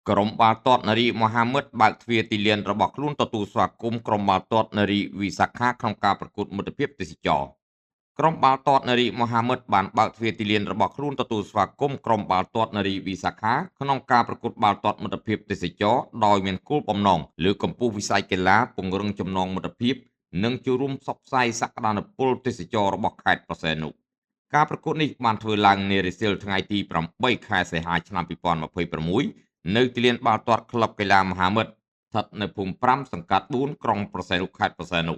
ក្រុមបាល់ទាត់នារីមហាមិត្តបើកទ្វារទីលានរបស់ខ្លួនទទួលស្វាគមន៍ក្រុមបាល់ទាត់នារីវិសាខាក្នុងការប្រកួតមិត្តភាពទេសចរក្រុមបាល់ទាត់នារីមហាមិត្តបានបើកទ្វារទីលានរបស់ខ្លួនទទួលស្វាគមន៍ក្រុមបាល់ទាត់នារីវិសាខាក្នុងការប្រកួតបាល់ទាត់មិត្តភាពទេសចរដោយមានគោលបំណងលើកកម្ពស់វិស័យកីឡាពង្រឹងចំណងមិត្តភាពនិងចូលរួមផ្សព្វផ្សាយសក្តានុពលទេសចររបស់ខេត្តប្រសេនុការប្រកួតនេះបានធ្វើឡើងនារីសៀលថ្ងៃទី8ខែសីហាឆ្នាំ2026នៅទីលានបាល់ទាត់ក្លឹបកីឡាមហាមិត្តស្ថិតនៅភូមិ5សង្កាត់4ក្រុងប្រសេនុខេត្តប្រសេនុ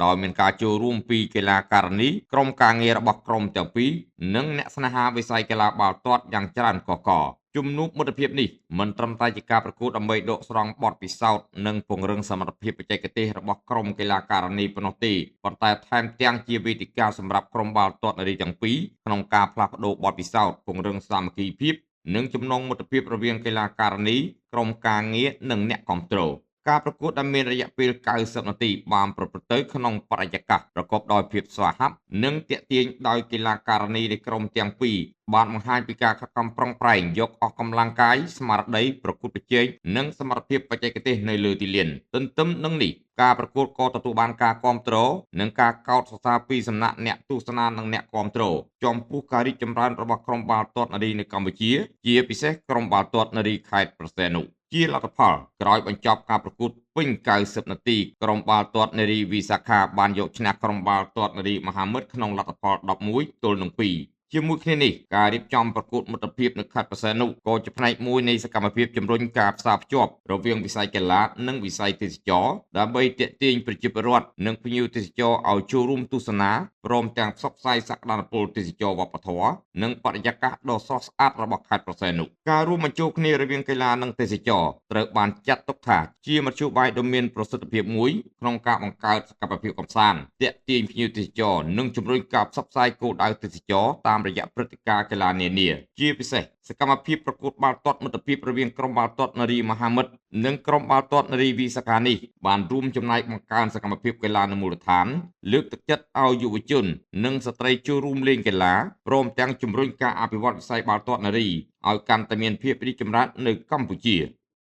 ដោយមានការចូលរួមពីកីឡាការិនីក្រុមការងាររបស់ក្រុមទាំងពីរនិងអ្នកស្នេហាវិស័យកីឡាបាល់ទាត់យ៉ាងច្រើនកកជំនួបមិត្តភាពនេះមិនត្រឹមតែជាការប្រកួតដើម្បីដកស្រង់បទពិសោធន៍និងពង្រឹងសមត្ថភាពបច្ចេកទេសរបស់ក្រុមកីឡាការិនីប៉ុណ្ណោះទេប៉ុន្តែថែមទាំងជាវេទិកាសម្រាប់ក្រុមបាល់ទាត់នារីទាំងពីរក្នុងការផ្លាស់ប្ដូរបទពិសោធន៍ពង្រឹងសាមគ្គីភាពនិងចំណងមិត្តភាពរវាងកីឡាការិនីក្រុមការងារនិងអ្នកគាំទ្រការប្រកួតដែលមានរយៈពេល90នាទីបានប្រព្រឹត្តទៅក្នុងបរិយាកាសប្រកបដោយភាពស្វាហាប់និងទាក់ទាញដោយកីឡាការិនីនៃក្រុមទាំងពីរបានបង្ហាញពីការខិតខំប្រឹងប្រែងយកអស់កម្លាំងកាយស្មារតីប្រកួតប្រជែងនិងសមត្ថភាពបច្ចេកទេសនៅលើទីលានទន្ទឹមនឹងនេះការប្រកួតក៏ទទួលបានការគាំទ្រនិងការកោតសរសើរពីសំណាក់អ្នកទស្សនានិងអ្នកគាំទ្រចំពោះការរីកចម្រើនរបស់ក្រុមបាល់ទាត់នារីនៅកម្ពុជាជាពិសេសក្រុមបាល់ទាត់នារីខេត្តប្រសេនុជាលទ្ធផលក្រោយបញ្ចប់ការប្រកួតពេញ90នាទីក្រុមបាល់ទាត់នារីវិសាខាបានយកឈ្នះក្រុមបាល់ទាត់នារីមហាមិត្តក្នុងលទ្ធផល11ទល់នឹង2ជាមួយគ្នានេះការរៀបចំប្រកួតមិត្តភាពនៅខេត្តប្រសេនុក៏ជាផ្នែកមួយនៃសកម្មភាពជំរុញការផ្សារភ្ជាប់រវាងវិស័យកីឡានិងវិស័យទេសចរដើម្បីទាក់ទាញប្រជាពលរដ្ឋនិងភ្ញៀវទេសចរឲ្យចូលរួមទស្សនាព្រមទាំងផ្សព្វផ្សាយសក្តានុពលទេសចរវប្បធម៌និងបរិយាកាសដ៏ស្រស់ស្អាតរបស់ខេត្តប្រសេនុការរួមបញ្ចូលគ្នារវាងកីឡានិងទេសចរត្រូវបានចាត់ទុកថាជាមធ្យោបាយដ៏មានប្រសិទ្ធភាពមួយក្នុងការបង្កើតសកម្មភាពកម្សាន្តទាក់ទាញភ្ញៀវទេសចរនិងជំរុញការផ្សព្វផ្សាយគោលដៅទេសចរតាមរយៈព្រឹត្តិការណ៍កីឡានានាជាពិសេសសកម្មភាពប្រកួតបាល់ទាត់មិត្តភាពរវាងក្រុមបាល់ទាត់នារីមហាមិត្តនិងក្រុមបាល់ទាត់នារីវិសាខានេះបានរួមចំណែកបង្កើនសកម្មភាពកីឡានៅមូលដ្ឋានលើកទឹកចិត្តឲ្យយុវជននិងស្ត្រីចូលរួមលេងកីឡាព្រមទាំងជំរុញការអភិវឌ្ឍវិស័យបាល់ទាត់នារីឲ្យកាន់តែមានភាពរីកចម្រើននៅកម្ពុជា